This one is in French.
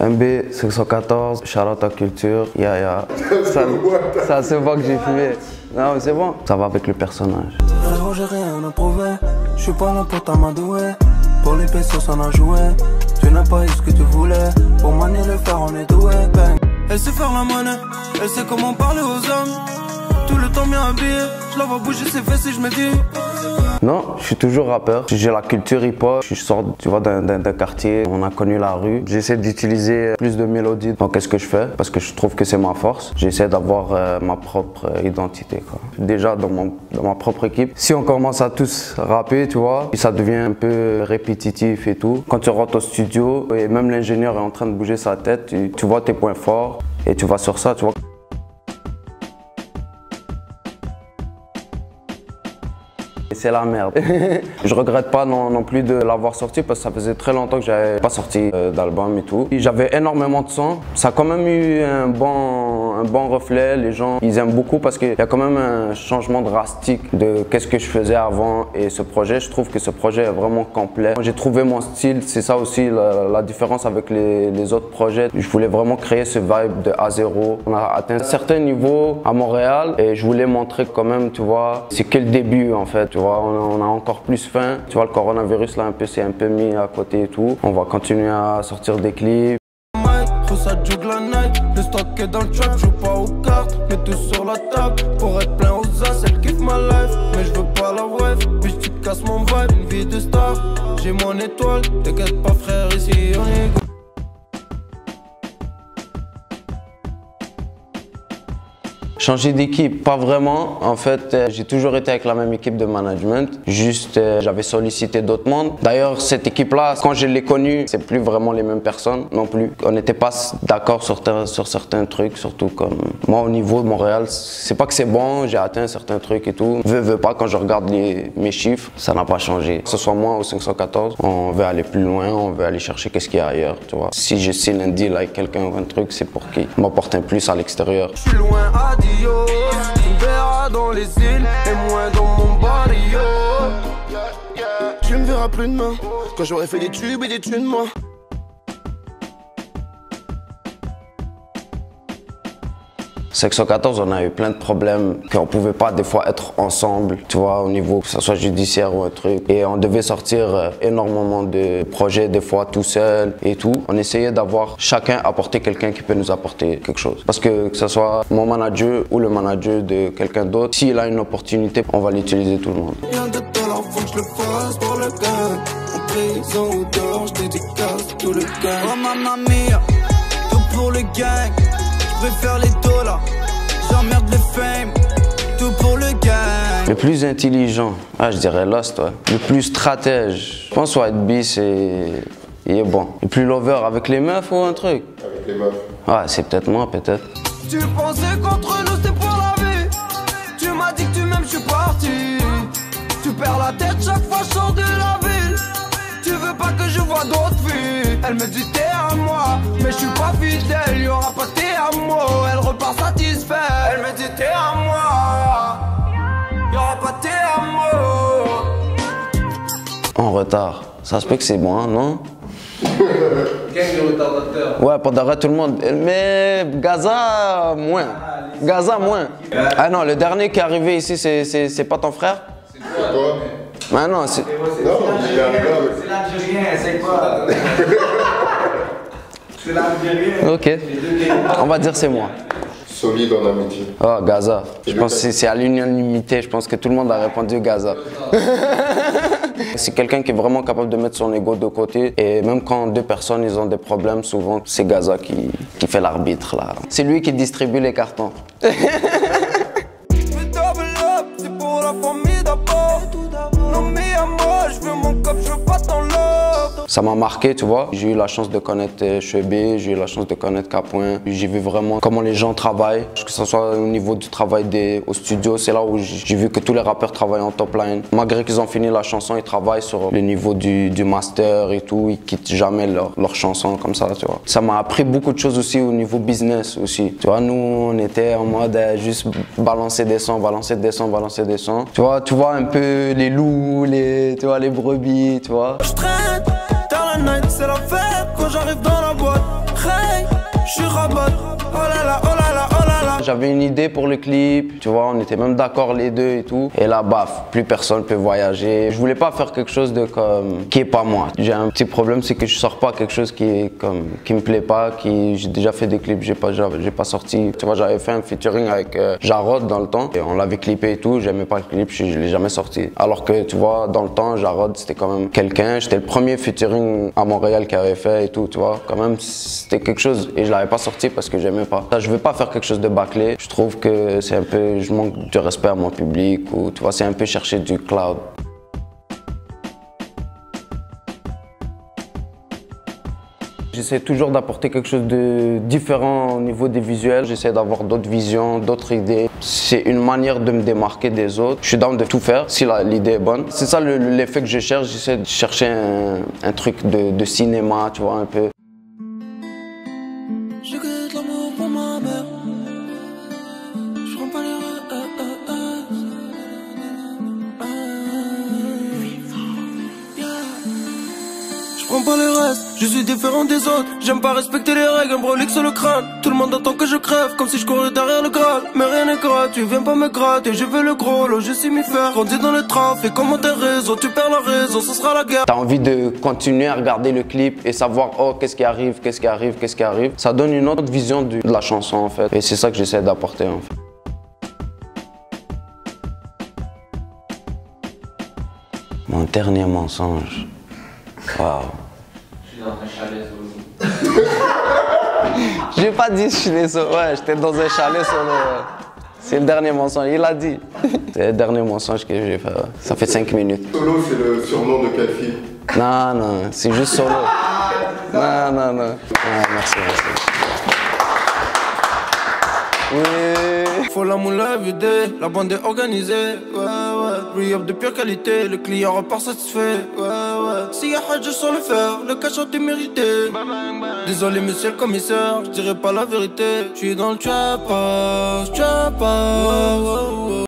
MB 514, Charlotte à Culture, ya. Ça se voit que j'ai fumé. Non mais c'est bon, ça va avec le personnage. Frérot, j'ai rien à prouver, je suis pas là pour t'amadouer. Pour les pesos on a joué, tu n'as pas eu ce que tu voulais. Pour manier le fer on est doué, bang. Elle sait faire la monnaie, elle sait comment parler aux hommes. Tout le temps bien habillé, je la vois bouger ses fesses et je me dis. Non, je suis toujours rappeur. J'ai la culture hip-hop. Je sors, tu vois, d'un quartier. On a connu la rue. J'essaie d'utiliser plus de mélodies dans qu'est-ce que je fais parce que je trouve que c'est ma force. J'essaie d'avoir ma propre identité, quoi. Déjà dans ma propre équipe. Si on commence à tous rapper, tu vois, puis ça devient un peu répétitif et tout. Quand tu rentres au studio et même l'ingénieur est en train de bouger sa tête, tu vois tes points forts et tu vas sur ça, tu vois. C'est la merde. Je regrette pas non plus de l'avoir sorti parce que ça faisait très longtemps que j'avais pas sorti d'album et tout. J'avais énormément de sons. Ça a quand même eu un bon reflet. Les gens, ils aiment beaucoup parce qu'il y a quand même un changement drastique de qu'est-ce que je faisais avant et ce projet. Je trouve que ce projet est vraiment complet. J'ai trouvé mon style. C'est ça aussi la différence avec les autres projets. Je voulais vraiment créer ce vibe de A0. On a atteint un certain niveau à Montréal et je voulais montrer quand même, tu vois, c'est que le début en fait. Tu vois, on a encore plus faim. Tu vois, le coronavirus là, c'est un peu mis à côté et tout. On va continuer à sortir des clips. Le stock est dans le trap, joue pas aux cartes, mets tout sur la table. Pour être plein aux as, elle kiffe ma life. Mais je veux pas la wave, bitch tu te casses mon vibe. Une vie de star, j'ai mon étoile. T'inquiète pas frère, ici on est go. Changer d'équipe, pas vraiment. En fait, j'ai toujours été avec la même équipe de management. Juste, j'avais sollicité d'autres mondes. D'ailleurs, cette équipe-là, quand je l'ai connue, c'est plus vraiment les mêmes personnes non plus. On n'était pas d'accord sur certains trucs, surtout comme moi au niveau de Montréal. C'est pas que c'est bon, j'ai atteint certains trucs et tout. Veux pas, quand je regarde mes chiffres, ça n'a pas changé. Que ce soit moi ou 514, on veut aller plus loin, on veut aller chercher qu'est-ce qu'il y a ailleurs, tu vois. Si je signe un deal avec quelqu'un ou un truc, c'est pour qu'il m'apporte un plus à l'extérieur. Je suis loin à Dio, tu me verras dans les îles et moins dans mon barrio. Tu me verras plus demain, quand j'aurai fait des tubes et des thunes moi. 514, on a eu plein de problèmes qu'on pouvait pas des fois être ensemble, tu vois, au niveau que ce soit judiciaire ou un truc. Et on devait sortir énormément de projets, des fois tout seul et tout. On essayait d'avoir chacun apporter quelqu'un qui peut nous apporter quelque chose. Parce que ce soit mon manager ou le manager de quelqu'un d'autre, s'il a une opportunité, on va l'utiliser tout le monde. Rien de talent, faut que je le fasse pour le gain. En prison ou dehors, je dédicace tout le gain. Oh mamma mia, tout pour le gang. Je préfère les dollars, j'emmerde le fame, tout pour le gang. Le plus intelligent, je dirais Lost, ouais. Le plus stratège, je pense White Bee, il est bon. Le plus lover avec les meufs ou un truc? Avec les meufs. Ouais, c'est peut-être moi, peut-être. Tu pensais qu'entre nous c'était pour la vie. Tu m'as dit que tu m'aimes, je suis parti. Tu perds la tête chaque fois je sors de la ville. Tu veux pas que je vois d'autres filles. Elle me dit t'es à moi, mais je suis pas fidèle. Y'aura pas t'es à moi, elle repart satisfaite. Elle me dit t'es à moi, y'aura pas t'es à moi. En retard, ça se peut que c'est moi, non? Gang de retardateurs. Ouais, pour d'arrêt tout le monde. Mais Gaza, moins. Gaza, moins. Ah non, le dernier qui est arrivé ici, c'est pas ton frère? C'est toi. Ah non, c'est... C'est l'Algérien, c'est quoi? C'est l'Algérien. Ok. On va dire c'est moi. Solide en amitié. Oh, Gaza. Je pense que c'est à l'unanimité. Je pense que tout le monde a répondu Gaza. C'est quelqu'un qui est vraiment capable de mettre son ego de côté. Et même quand deux personnes ils ont des problèmes, souvent c'est Gaza qui fait l'arbitre là. C'est lui qui distribue les cartons. C'est pour la famille d'abord. Non mais à moi, je veux mon cop, je veux pas ton love. Ça m'a marqué, tu vois. J'ai eu la chance de connaître Chebé, j'ai eu la chance de connaître Capoin. J'ai vu vraiment comment les gens travaillent, que ce soit au niveau du travail au studio. C'est là où j'ai vu que tous les rappeurs travaillent en top line. Malgré qu'ils ont fini la chanson, ils travaillent sur le niveau du master et tout. Ils quittent jamais leur chanson comme ça, tu vois. Ça m'a appris beaucoup de choses aussi au niveau business aussi. Tu vois, nous, on était en mode juste balancer des sons, balancer des sons, balancer des sons. Tu vois un peu les loups, tu vois, les brebis, tu vois. Je traîne, dans la night, c'est la fête quand j'arrive dans la boîte. j'avais une idée pour le clip, tu vois, on était même d'accord les deux et tout. Et là, baf, plus personne peut voyager. Je voulais pas faire quelque chose de comme qui est pas moi. J'ai un petit problème, c'est que je sors pas quelque chose qui est comme qui me plaît pas, j'ai déjà fait des clips, j'ai pas sorti. Tu vois, j'avais fait un featuring avec Jarod dans le temps et on l'avait clippé et tout. J'aimais pas le clip, je l'ai jamais sorti. Alors que tu vois, dans le temps, Jarod c'était quand même quelqu'un. J'étais le premier featuring à Montréal qu'il avait fait et tout, tu vois. Quand même, c'était quelque chose et je l'avais pas sorti parce que j'aimais pas. Je veux pas faire quelque chose de bâclé. Je trouve que c'est un peu, je manque de respect à mon public ou tu vois, c'est un peu chercher du cloud. J'essaie toujours d'apporter quelque chose de différent au niveau des visuels. J'essaie d'avoir d'autres visions, d'autres idées. C'est une manière de me démarquer des autres. Je suis down de tout faire si l'idée est bonne. C'est ça l'effet que je cherche. J'essaie de chercher un truc de cinéma, tu vois, un peu. Je quitte l'amour pour ma mère. Je prends pas les Je prends pas les restes, je suis différent des autres. J'aime pas respecter les règles, un brolic sur le crâne. Tout le monde attend que je crève, comme si je courais derrière le Graal. Mais rien n'est gratuit, viens pas me gratter. Je veux le gros lot, je sais m'y faire. Grandis dans le trafic, comment tes réseaux, tu perds la raison, ce sera la guerre. T'as envie de continuer à regarder le clip et savoir, oh, qu'est-ce qui arrive, qu'est-ce qui arrive, qu'est-ce qui arrive. Ça donne une autre vision de la chanson, en fait. Et c'est ça que j'essaie d'apporter, en fait. Mon dernier mensonge. Waouh. Je suis dans un chalet solo. J'ai pas dit je suis ouais, j'étais dans un chalet solo. C'est le dernier mensonge, il a dit. C'est le dernier mensonge que j'ai fait. Ça fait 5 minutes. Solo, c'est le surnom de quelle fille? Non, non, c'est juste solo. Non, non, non. Ah, merci, merci. Oui. Faut la moula vidée, la bande est organisée, ouais ouais. Re-up de pure qualité, le client repart satisfait, ouais ouais. S'il y a Hadj sur le fer, le cachot est mérité. Désolé monsieur le commissaire, je dirais pas la vérité. J'suis dans le trap house,